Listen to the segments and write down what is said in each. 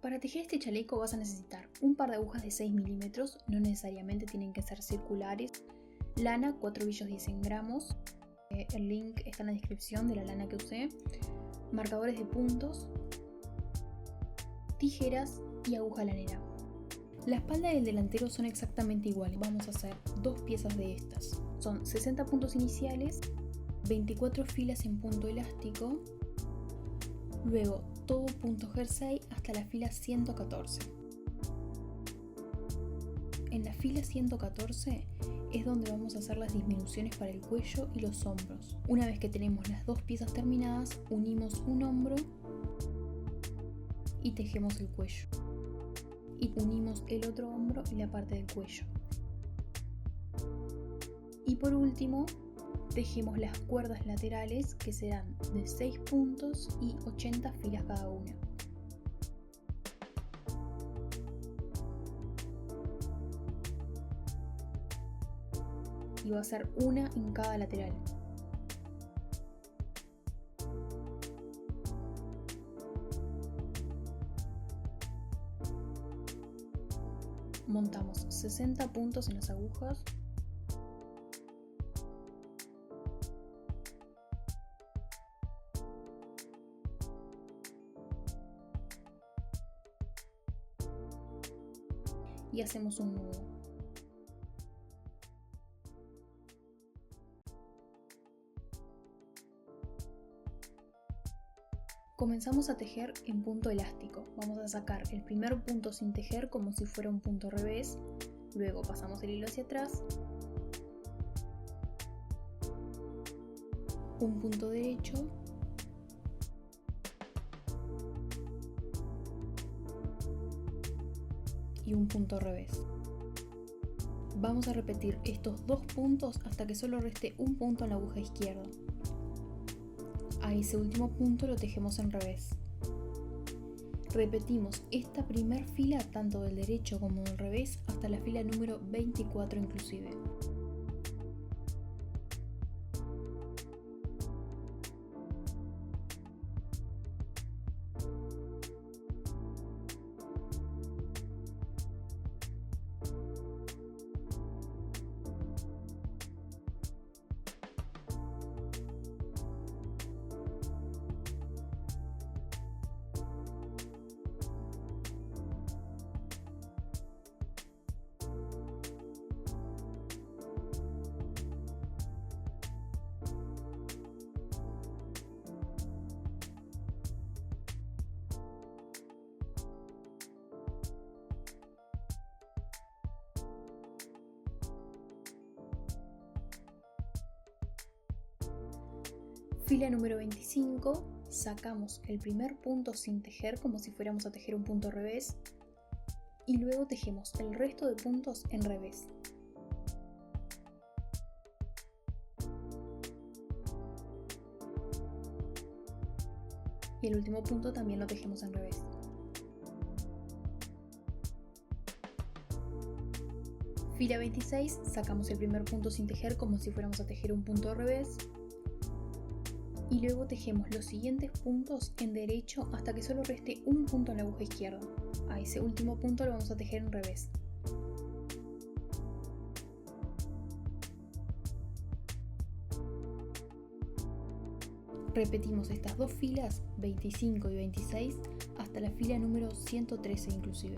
Para tejer este chaleco vas a necesitar un par de agujas de 6 milímetros, no necesariamente tienen que ser circulares, lana 4 ovillos 10 gramos, el link está en la descripción de la lana que usé, marcadores de puntos, tijeras y aguja lanera. La espalda y el delantero son exactamente iguales, vamos a hacer dos piezas de estas. Son 60 puntos iniciales, 24 filas en punto elástico, luego todo punto jersey hasta la fila 114. En la fila 114 es donde vamos a hacer las disminuciones para el cuello y los hombros. Una vez que tenemos las dos piezas terminadas, unimos un hombro y tejemos el cuello. Y unimos el otro hombro y la parte del cuello. Y por último, tejemos las cuerdas laterales que serán de 6 puntos y 80 filas cada una. Y va a ser una en cada lateral. Montamos 60 puntos en las agujas. Y hacemos un nudo. Comenzamos a tejer en punto elástico. Vamos a sacar el primer punto sin tejer como si fuera un punto revés. Luego pasamos el hilo hacia atrás. Un punto derecho. Y un punto revés. Vamos a repetir estos dos puntos hasta que solo reste un punto en la aguja izquierda. A ese último punto lo tejemos en revés. Repetimos esta primer fila tanto del derecho como del revés hasta la fila número 24 inclusive. Fila número 25, sacamos el primer punto sin tejer como si fuéramos a tejer un punto revés y luego tejemos el resto de puntos en revés. Y el último punto también lo tejemos en revés. Fila 26, sacamos el primer punto sin tejer como si fuéramos a tejer un punto revés. Y luego tejemos los siguientes puntos en derecho hasta que solo reste un punto en la aguja izquierda. A ese último punto lo vamos a tejer en revés. Repetimos estas dos filas, 25 y 26, hasta la fila número 113 inclusive.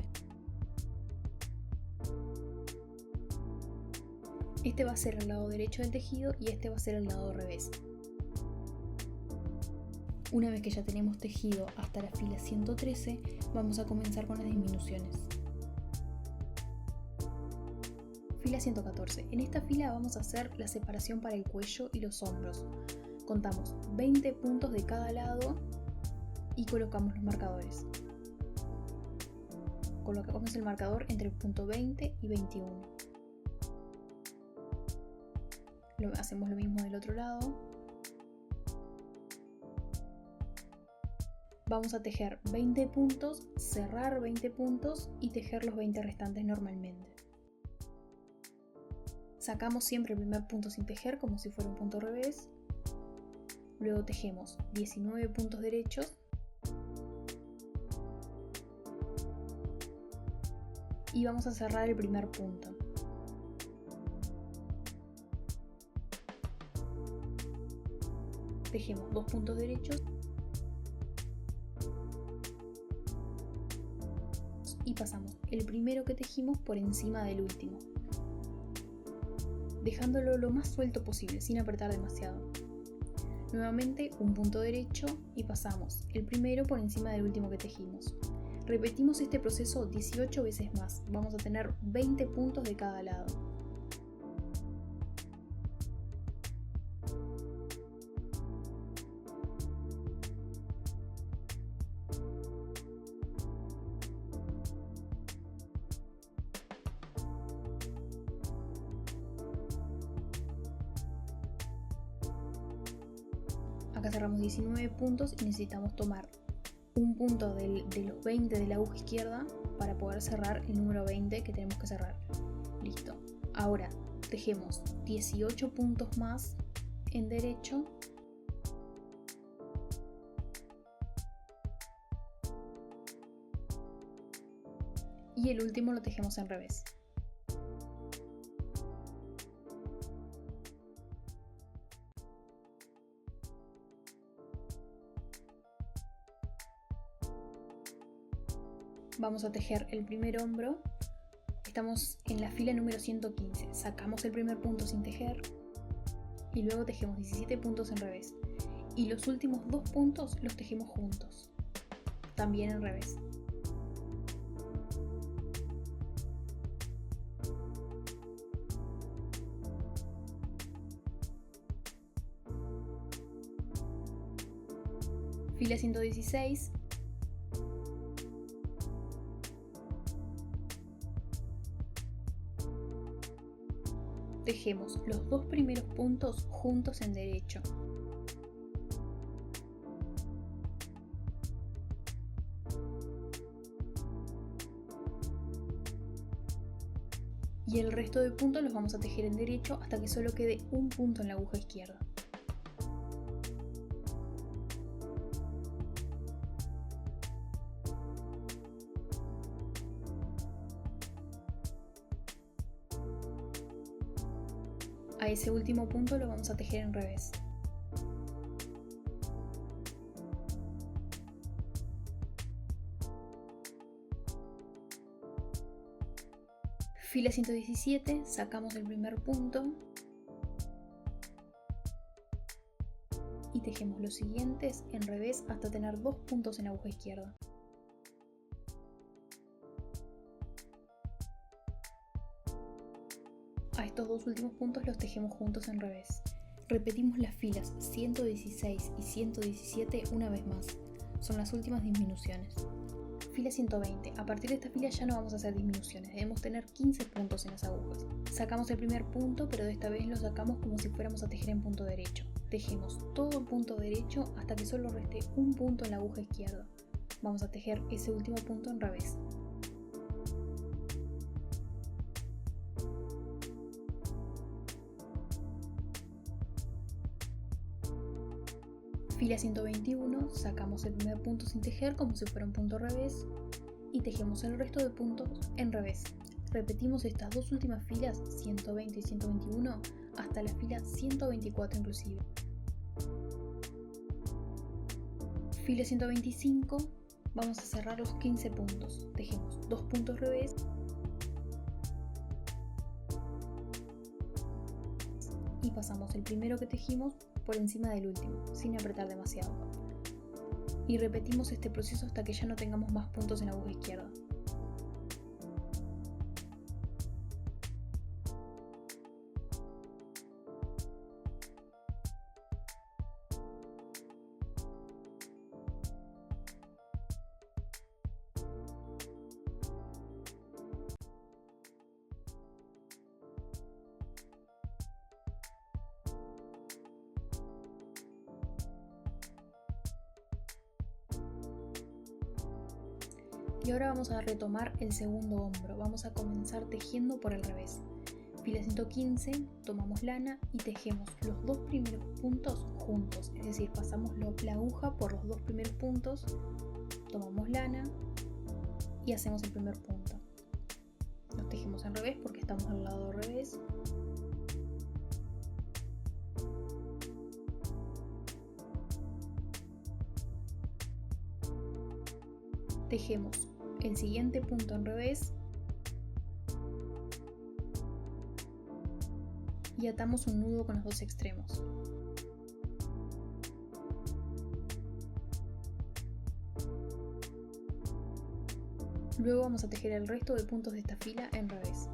Este va a ser el lado derecho del tejido y este va a ser el lado revés. Una vez que ya tenemos tejido hasta la fila 113, vamos a comenzar con las disminuciones. Fila 114. En esta fila vamos a hacer la separación para el cuello y los hombros. Contamos 20 puntos de cada lado y colocamos los marcadores. Colocamos el marcador entre el punto 20 y 21. Hacemos lo mismo del otro lado. Vamos a tejer 20 puntos, cerrar 20 puntos y tejer los 20 restantes normalmente. Sacamos siempre el primer punto sin tejer como si fuera un punto revés. Luego tejemos 19 puntos derechos. y vamos a cerrar el primer punto. Tejemos 2 puntos derechos y pasamos el primero que tejimos por encima del último, dejándolo lo más suelto posible, sin apretar demasiado. Nuevamente un punto derecho y pasamos el primero por encima del último que tejimos. Repetimos este proceso 18 veces más, vamos a tener 20 puntos de cada lado. Acá cerramos 19 puntos y necesitamos tomar un punto de los 20 de la aguja izquierda para poder cerrar el número 20 que tenemos que cerrar. Listo. Ahora tejemos 18 puntos más en derecho y el último lo tejemos en revés. Vamos a tejer el primer hombro. Estamos en la fila número 115. Sacamos el primer punto sin tejer y luego tejemos 17 puntos en revés. Y los últimos 2 puntos los tejemos juntos, también en revés. Fila 116. Tejemos los 2 primeros puntos juntos en derecho. Y el resto de puntos los vamos a tejer en derecho hasta que solo quede un punto en la aguja izquierda. A ese último punto lo vamos a tejer en revés. Fila 117, sacamos el primer punto y tejemos los siguientes en revés hasta tener 2 puntos en la aguja izquierda. A estos 2 últimos puntos los tejemos juntos en revés. Repetimos las filas 116 y 117 una vez más. Son las últimas disminuciones. Fila 120. A partir de esta fila ya no vamos a hacer disminuciones. Debemos tener 15 puntos en las agujas. Sacamos el primer punto, pero de esta vez lo sacamos como si fuéramos a tejer en punto derecho. Tejemos todo el punto derecho hasta que solo reste un punto en la aguja izquierda. Vamos a tejer ese último punto en revés. Fila 121, sacamos el primer punto sin tejer como si fuera un punto revés y tejemos el resto de puntos en revés. Repetimos estas 2 últimas filas, 120 y 121, hasta la fila 124 inclusive. Fila 125, vamos a cerrar los 15 puntos. Tejemos 2 puntos revés y pasamos el primero que tejimos por encima del último, sin apretar demasiado. Y repetimos este proceso hasta que ya no tengamos más puntos en la aguja izquierda. Y ahora vamos a retomar el segundo hombro. Vamos a comenzar tejiendo por el revés. Fila 115, tomamos lana y tejemos los 2 primeros puntos juntos. Es decir, pasamos la aguja por los 2 primeros puntos, tomamos lana y hacemos el primer punto. Los tejemos al revés porque estamos al lado revés. Tejemos el siguiente punto en revés y atamos un nudo con los dos extremos. Luego vamos a tejer el resto de puntos de esta fila en revés.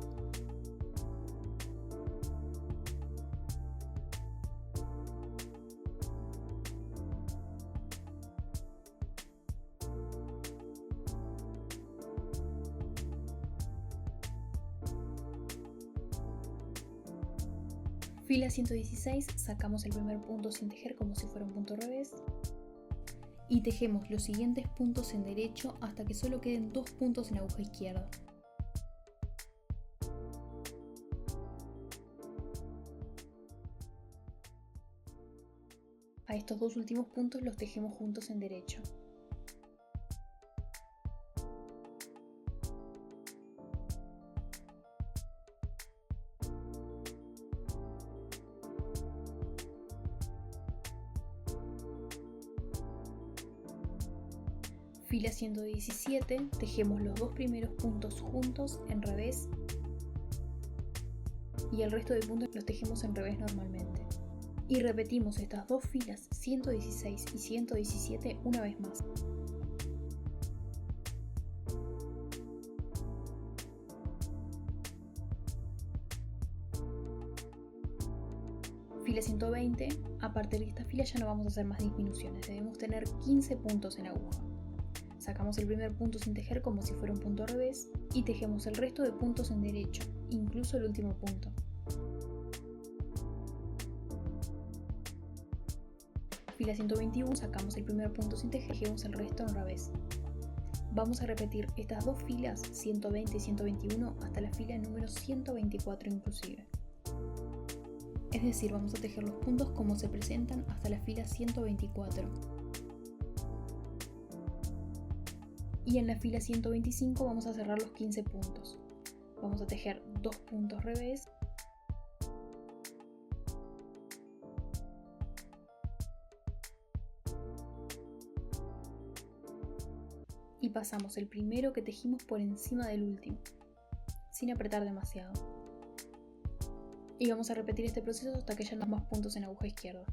Fila 116, sacamos el primer punto sin tejer como si fuera un punto revés y tejemos los siguientes puntos en derecho hasta que solo queden 2 puntos en la aguja izquierda. A estos dos últimos puntos los tejemos juntos en derecho. Fila 117, tejemos los dos primeros puntos juntos en revés y el resto de puntos los tejemos en revés normalmente. Y repetimos estas dos filas 116 y 117 una vez más. Fila 120, a partir de esta fila ya no vamos a hacer más disminuciones, debemos tener 15 puntos en la aguja. Sacamos el primer punto sin tejer como si fuera un punto revés y tejemos el resto de puntos en derecho, incluso el último punto. Fila 121, sacamos el primer punto sin tejer y tejemos el resto en revés. Vamos a repetir estas dos filas 120 y 121 hasta la fila número 124 inclusive. Es decir, vamos a tejer los puntos como se presentan hasta la fila 124. Y en la fila 125 vamos a cerrar los 15 puntos. Vamos a tejer 2 puntos revés y pasamos el primero que tejimos por encima del último, sin apretar demasiado. Y vamos a repetir este proceso hasta que haya más puntos en la aguja izquierda.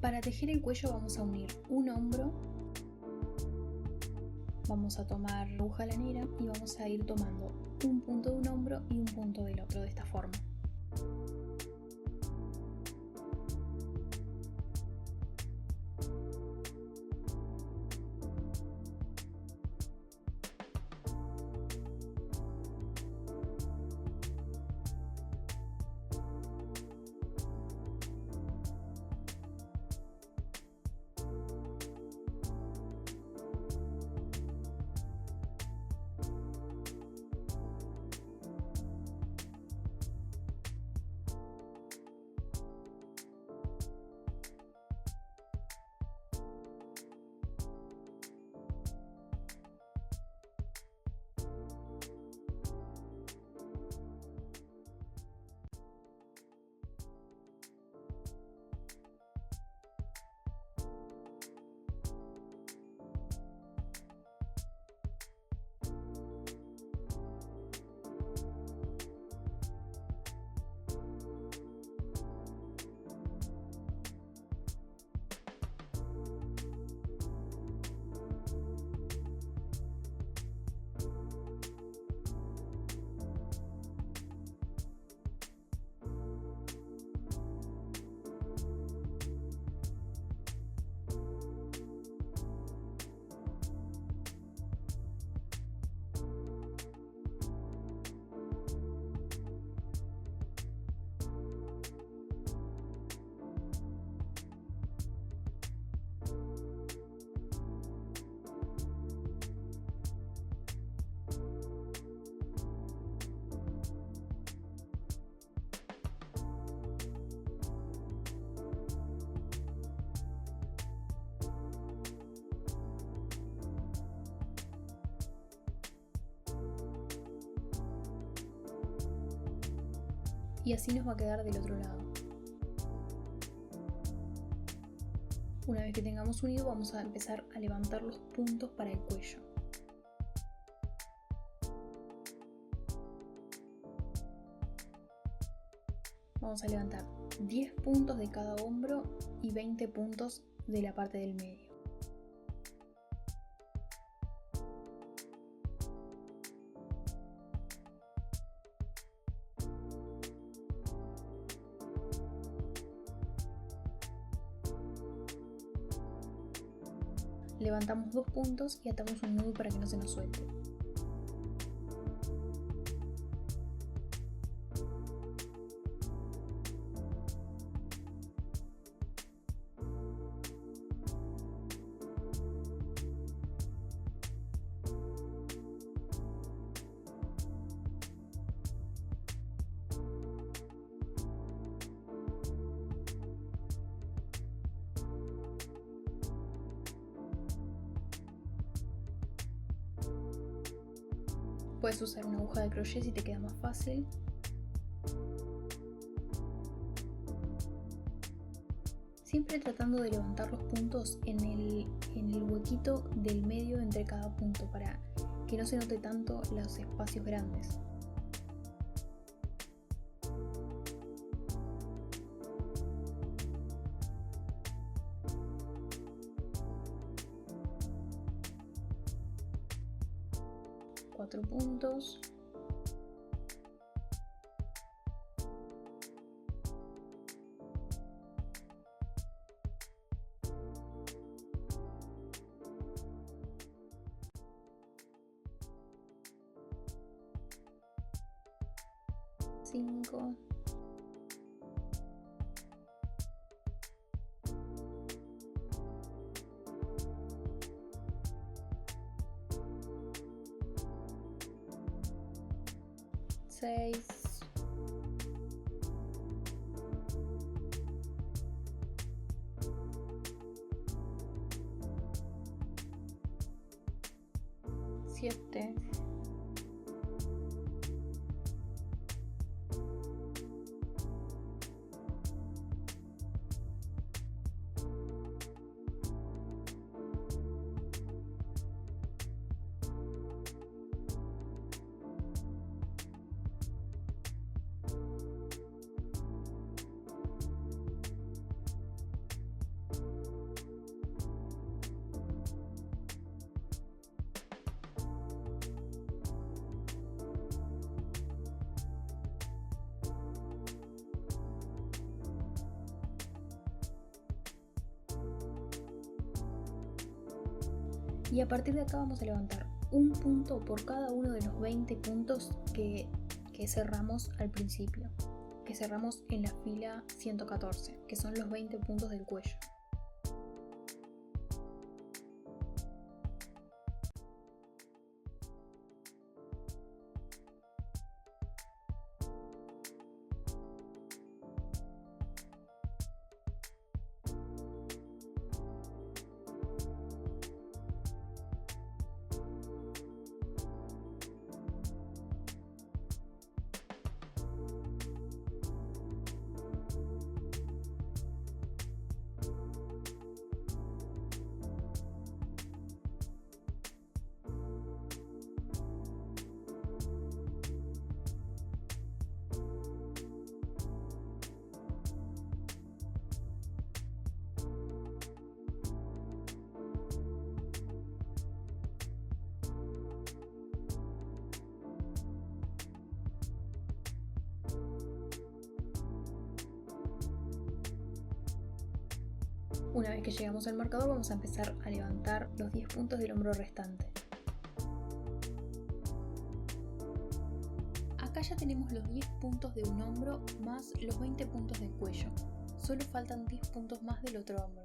Para tejer el cuello vamos a unir un hombro, vamos a tomar la aguja lanera y vamos a ir tomando un punto de un hombro y un punto del otro de esta forma. y así nos va a quedar del otro lado. Una vez que tengamos unido, vamos a empezar a levantar los puntos para el cuello. Vamos a levantar 10 puntos de cada hombro y 20 puntos de la parte del medio. Levantamos 2 puntos y atamos un nudo para que no se nos suelte. Puedes usar una aguja de crochet si te queda más fácil. Siempre tratando de levantar los puntos en el huequito del medio entre cada punto para que no se note tanto los espacios grandes. Cuatro puntos. Cinco. Seis. Siete. Y a partir de acá vamos a levantar un punto por cada uno de los 20 puntos que cerramos al principio, que cerramos en la fila 114, que son los 20 puntos del cuello. Una vez que llegamos al marcador vamos a empezar a levantar los 10 puntos del hombro restante. Acá ya tenemos los 10 puntos de un hombro más los 20 puntos del cuello. Solo faltan 10 puntos más del otro hombro.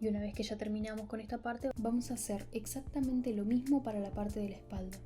Y una vez que ya terminamos con esta parte, vamos a hacer exactamente lo mismo para la parte de la espalda.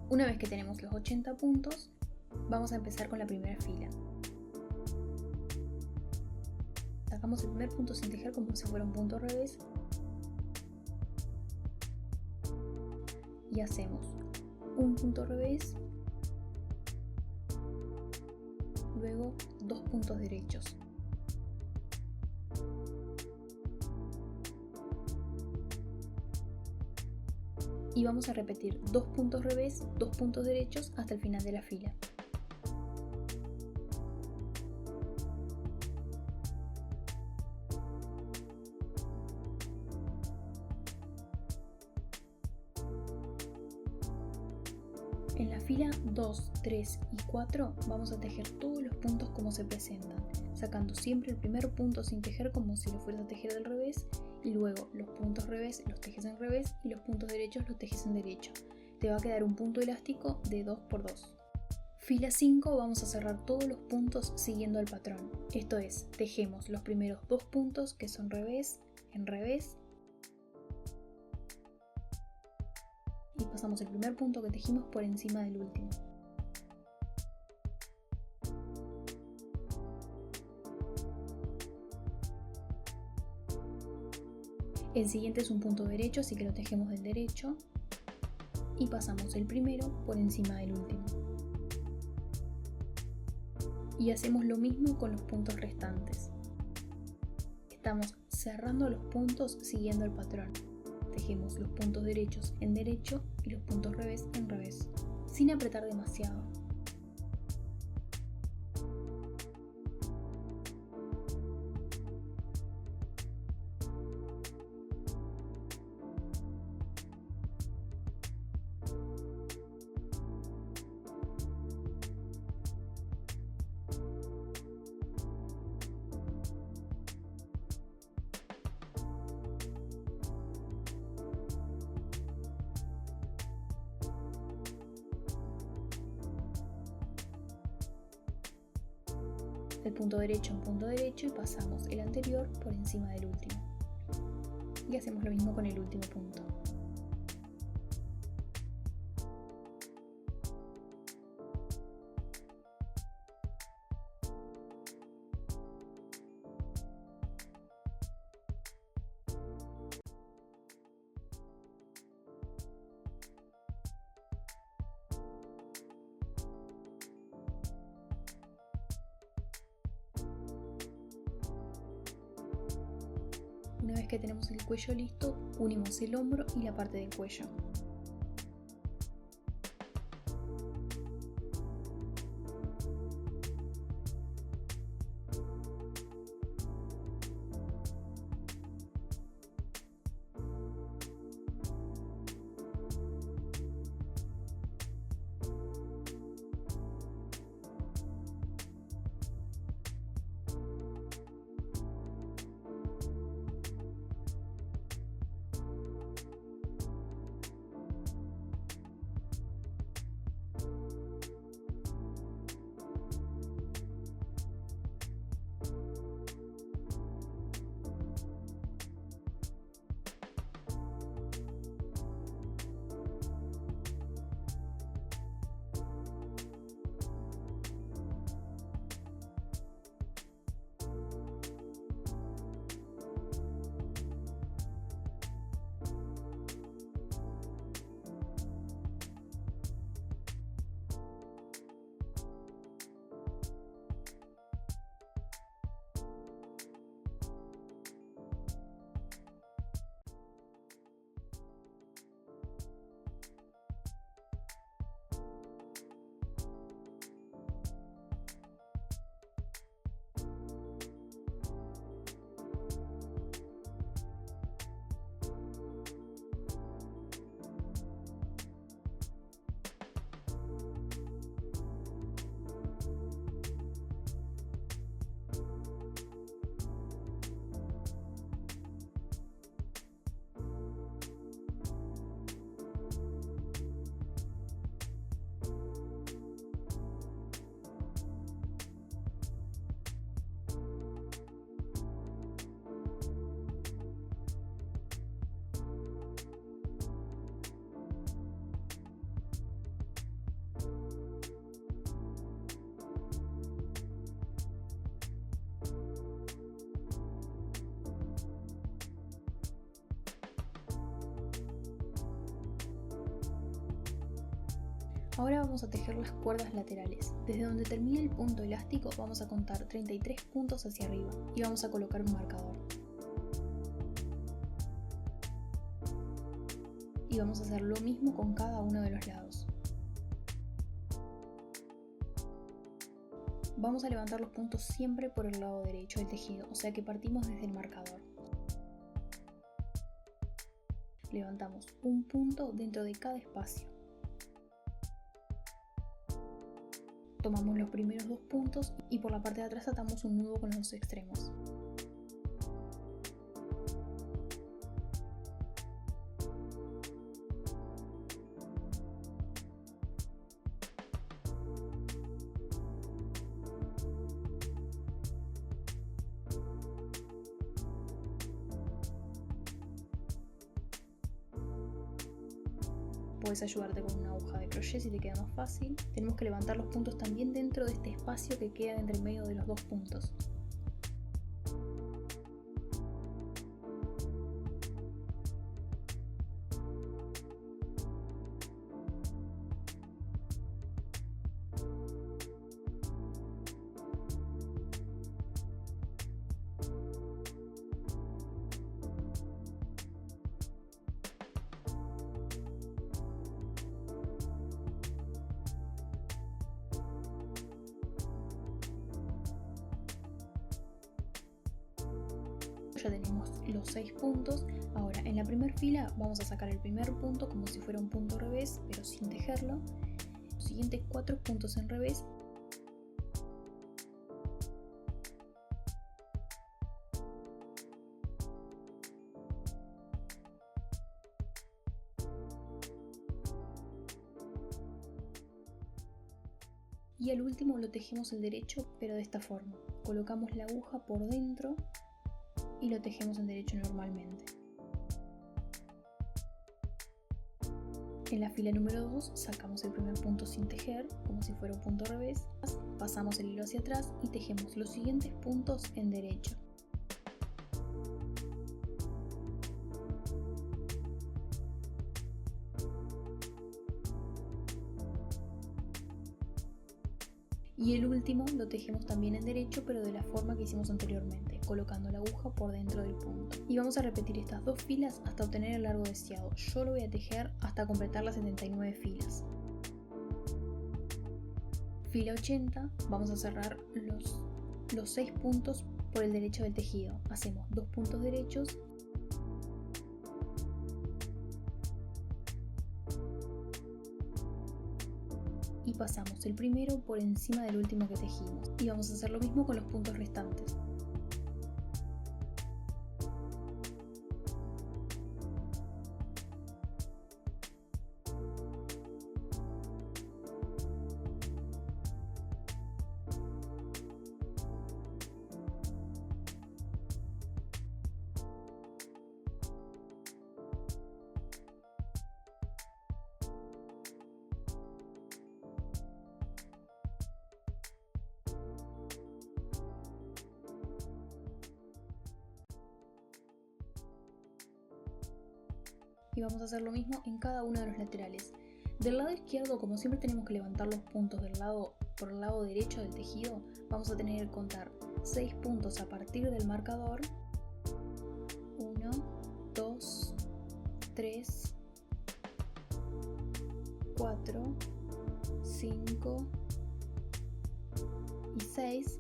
Una vez que tenemos los 80 puntos, vamos a empezar con la primera fila. Sacamos el primer punto sin tejer como si fuera un punto al revés y hacemos un punto al revés, luego 2 puntos derechos. Y vamos a repetir 2 puntos revés, 2 puntos derechos hasta el final de la fila. En la fila 2, 3 y 4 vamos a tejer todos los puntos como se presentan, sacando siempre el primer punto sin tejer como si lo fueras a tejer del revés, y luego los puntos revés los tejes en revés y los puntos derechos los tejes en derecho. Te va a quedar un punto elástico de 2 por 2. Fila 5 vamos a cerrar todos los puntos siguiendo el patrón. Esto es, tejemos los primeros 2 puntos que son revés en revés y pasamos el primer punto que tejimos por encima del último. El siguiente es un punto derecho, así que lo tejemos del derecho y pasamos el primero por encima del último. Y hacemos lo mismo con los puntos restantes. Estamos cerrando los puntos siguiendo el patrón. Tejemos los puntos derechos en derecho y los puntos revés en revés, sin apretar demasiado. El punto derecho en punto derecho y pasamos el anterior por encima del último. Y hacemos lo mismo con el último punto. Una vez que tenemos el cuello listo, unimos el hombro y la parte del cuello. Ahora vamos a tejer las cuerdas laterales. Desde donde termina el punto elástico vamos a contar 33 puntos hacia arriba y vamos a colocar un marcador. Y vamos a hacer lo mismo con cada uno de los lados. Vamos a levantar los puntos siempre por el lado derecho del tejido, o sea que partimos desde el marcador. Levantamos un punto dentro de cada espacio. Tomamos los primeros dos puntos y por la parte de atrás atamos un nudo con los dos extremos. Puedes ayudarte con una aguja de crochet si te queda más fácil. Tenemos que levantar los puntos también dentro de este espacio que queda entre medio de los dos puntos. Ya tenemos los 6 puntos. Ahora en la primera fila vamos a sacar el primer punto como si fuera un punto revés, pero sin tejerlo. Los siguientes 4 puntos en revés. Y al último lo tejemos el derecho, pero de esta forma. Colocamos la aguja por dentro y lo tejemos en derecho normalmente. En la fila número 2 sacamos el primer punto sin tejer, como si fuera un punto revés. Pasamos el hilo hacia atrás y tejemos los siguientes puntos en derecho. Y el último lo tejemos también en derecho, pero de la forma que hicimos anteriormente, colocando la aguja por dentro del punto. Y vamos a repetir estas 2 filas hasta obtener el largo deseado. Yo lo voy a tejer hasta completar las 79 filas. Fila 80, vamos a cerrar los 6 puntos por el derecho del tejido. Hacemos 2 puntos derechos y pasamos el primero por encima del último que tejimos, y vamos a hacer lo mismo con los puntos restantes. Y vamos a hacer lo mismo en cada uno de los laterales. Del lado izquierdo, como siempre tenemos que levantar los puntos por el lado derecho del tejido, vamos a tener que contar 6 puntos a partir del marcador. 1, 2, 3, 4, 5 y 6.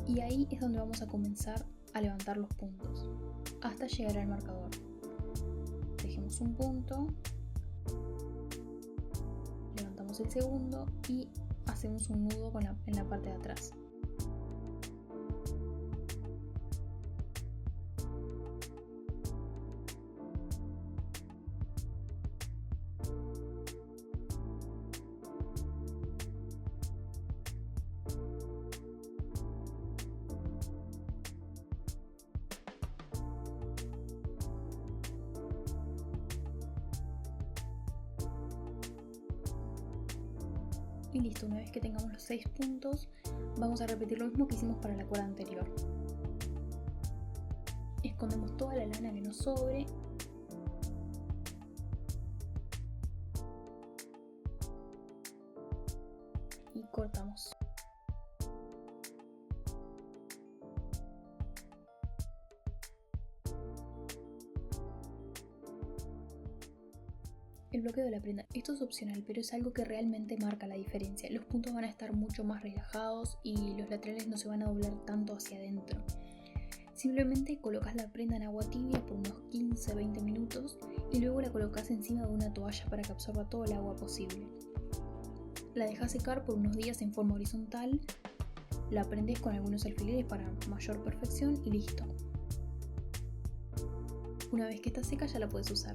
Y ahí es donde vamos a comenzar a levantar los puntos hasta llegar al marcador. Tejemos un punto, levantamos el segundo y hacemos un nudo en la parte de atrás. Y listo, una vez que tengamos los 6 puntos, vamos a repetir lo mismo que hicimos para la cuerda anterior. Escondemos toda la lana que nos sobre y cortamos. El bloqueo de la prenda. Esto es opcional, pero es algo que realmente marca la diferencia. Los puntos van a estar mucho más relajados y los laterales no se van a doblar tanto hacia adentro. Simplemente colocas la prenda en agua tibia por unos 15-20 minutos y luego la colocas encima de una toalla para que absorba todo el agua posible. La dejas secar por unos días en forma horizontal, la prendes con algunos alfileres para mayor perfección y listo. Una vez que está seca ya la puedes usar.